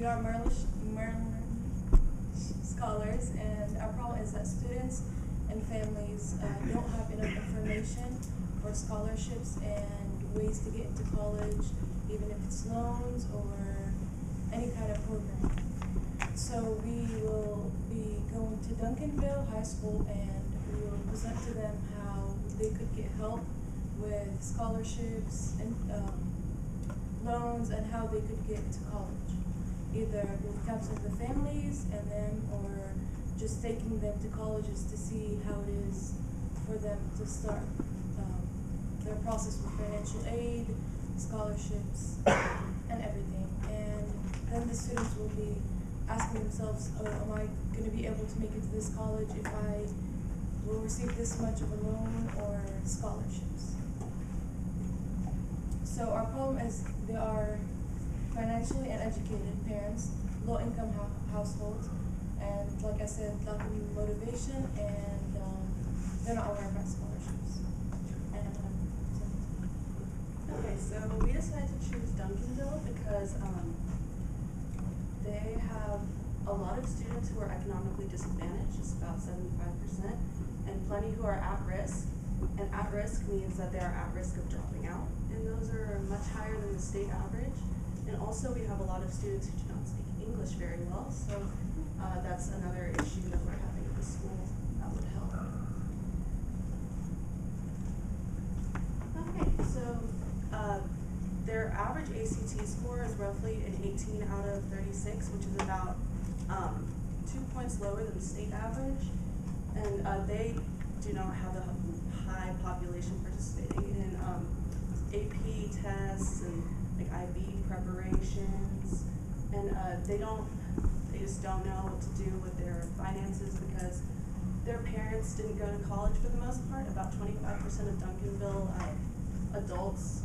we are Merrill scholars, and our problem is that students and families don't have enough information for scholarships and ways to get into college, even if it's loans or any kind of program. So we will be going to Duncanville High School, and we will present to them how they could get help with scholarships and loans, and how they could get to college, either with counseling the families and them, or just taking them to colleges to see how it is for them to start their process with financial aid, scholarships, and everything. And then the students will be asking themselves, am I going to be able to make it to this college if I will receive this much of a loan or scholarships? So our problem is there are financially uneducated parents, low-income households, and like I said, lacking motivation, and they're not aware about scholarships. And okay, so we decided to choose Duncanville because they have a lot of students who are economically disadvantaged, just about 75%, and plenty who are at risk. And at risk means that they are at risk of dropping out, and those are much higher than the state average. And also we have a lot of students who do not speak English very well, so that's another issue that we're having at the school that would help. Okay, so their average ACT score is roughly an 18 out of 36, which is about 2 points lower than the state average. And they do not have a high population participating in AP tests and like IB preparations, and they just don't know what to do with their finances because their parents didn't go to college for the most part. About 25% of Duncanville adults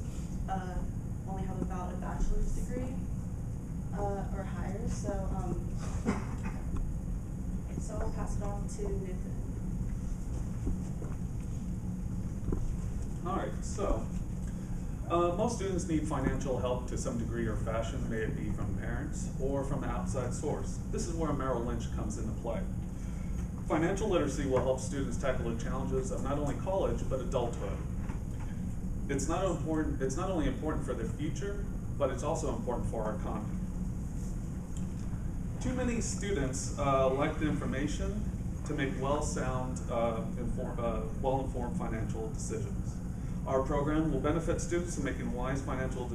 only have about a bachelor's degree or higher. So I'll pass it on to Nitin. All right, so most students need financial help to some degree or fashion, may it be from parents or from an outside source. This is where Merrill Lynch comes into play. Financial literacy will help students tackle the challenges of not only college, but adulthood. It's not only important for their future, but it's also important for our economy. Too many students lack the information to make well-informed financial decisions. Our program will benefit students in making wise financial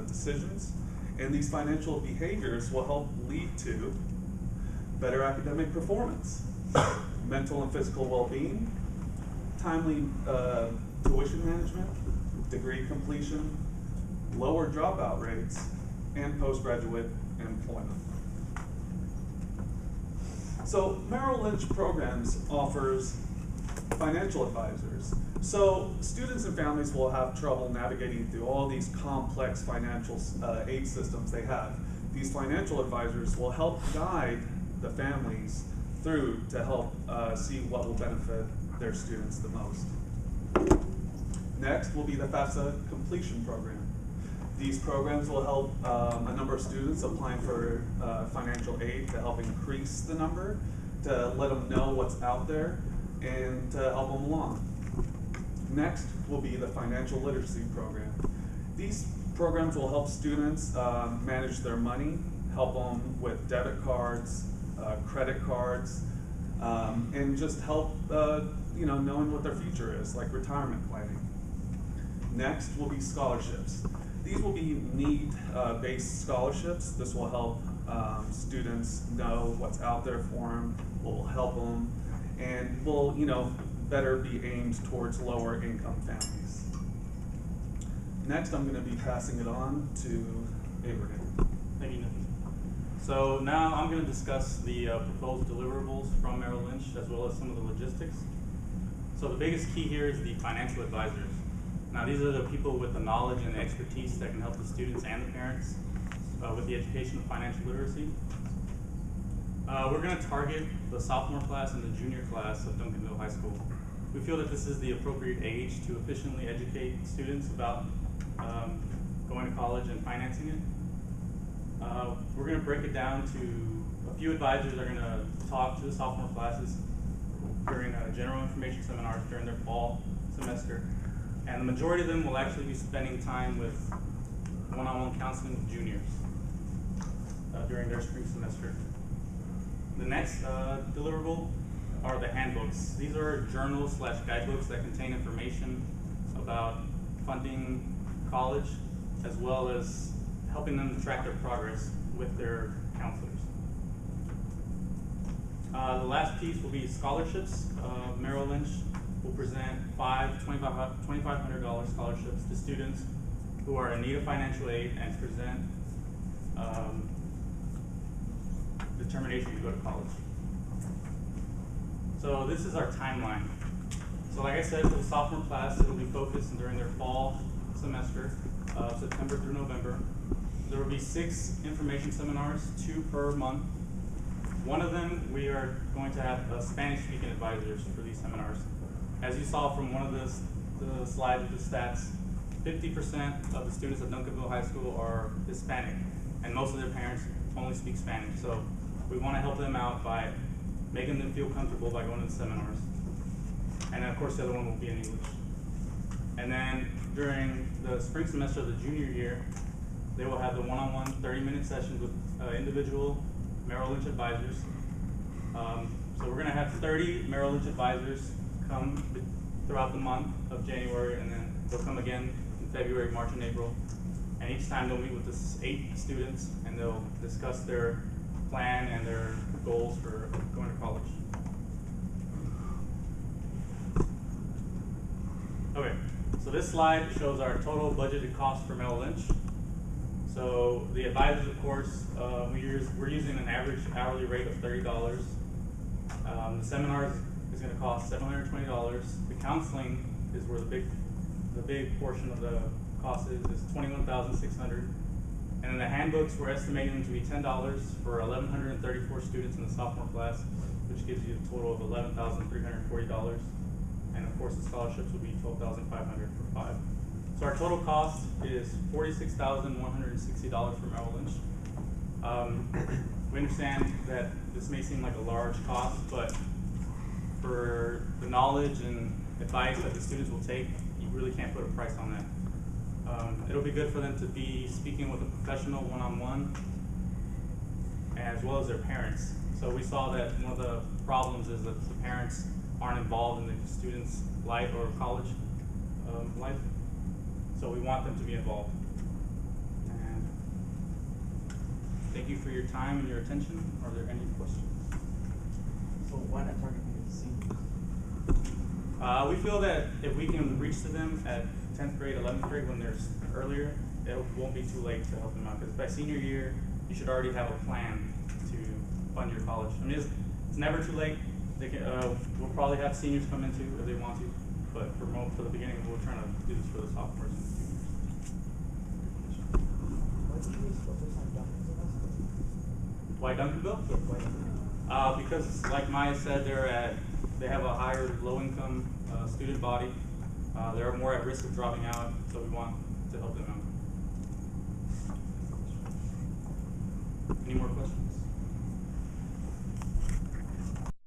decisions, and these financial behaviors will help lead to better academic performance, mental and physical well-being, timely tuition management, degree completion, lower dropout rates, and postgraduate employment. So Merrill Lynch Programs offers financial advisors. So students and families will have trouble navigating through all these complex financial aid systems they have. These financial advisors will help guide the families through to help see what will benefit their students the most. Next will be the FAFSA completion program. These programs will help a number of students applying for financial aid to help increase the number, to let them know what's out there, and to help them along. Next will be the financial literacy program. These programs will help students manage their money, help them with debit cards, credit cards, and just help knowing what their future is, like retirement planning. Next will be scholarships. These will be need-based scholarships. This will help students know what's out there for them, will help them, and will better be aimed towards lower income families. Next, I'm going to be passing it on to Abraham. Thank you, Nitin. So now I'm going to discuss the proposed deliverables from Merrill Lynch, as well as some of the logistics. So the biggest key here is the financial advisors. Now these are the people with the knowledge and the expertise that can help the students and the parents with the education of financial literacy. We're going to target the sophomore class and the junior class of Duncanville High School. We feel that this is the appropriate age to efficiently educate students about going to college and financing it. We're going to break it down to a few advisors are going to talk to the sophomore classes during general information seminars during their fall semester. And the majority of them will actually be spending time with one-on-one counseling with juniors during their spring semester. The next deliverable are the handbooks. These are journals/guidebooks that contain information about funding college, as well as helping them to track their progress with their counselors. The last piece will be scholarships. Merrill Lynch will present five $2,500 scholarships to students who are in need of financial aid and present determination to go to college. So this is our timeline. So like I said, for the sophomore class, it will be focused during their fall semester, September through November. There will be 6 information seminars, 2 per month. One of them, we are going to have Spanish-speaking advisors for these seminars. As you saw from one of the slides with the stats, 50% of the students at Duncanville High School are Hispanic, and most of their parents only speak Spanish. So we want to help them out by making them feel comfortable by going to the seminars. And then of course the other one will be in English. And then during the spring semester of the junior year, they will have the one-on-one 30-minute sessions with individual Merrill Lynch advisors. So we're going to have 30 Merrill Lynch advisors come throughout the month of January, and then they'll come again in February, March, and April. And each time they'll meet with 8 students, and they'll discuss their plan and their goals for going to college. Okay, so this slide shows our total budgeted cost for Merrill Lynch. So the advisors, of course, we're using an average hourly rate of $30. The seminars is going to cost $720. The counseling is where the big portion of the cost is $21,600. And then the handbooks, we're estimating them to be $10 for 1,134 students in the sophomore class, which gives you a total of $11,340. And of course, the scholarships will be $12,500 for 5. So our total cost is $46,160 for Merrill Lynch. We understand that this may seem like a large cost, but for the knowledge and advice that the students will take, you really can't put a price on that. It'll be good for them to be speaking with a professional one-on-one, as well as their parents. So we saw that one of the problems is that the parents aren't involved in the students' life or college life. So we want them to be involved. And thank you for your time and your attention. Are there any questions? So why not targeting the seniors? We feel that if we can reach to them at 10th grade, 11th grade when they're earlier, it won't be too late to help them out. Because by senior year, you should already have a plan to fund your college. I mean, it's never too late. They can, we'll probably have seniors come in too if they want to. But for the beginning, we're trying to do this for the sophomores and juniors. Why did you focus on Duncanville? Why Duncanville? Yeah, why Duncanville? Because like Maya said, they have a higher low-income student body. They're more at risk of dropping out, so we want to help them out. Any more questions?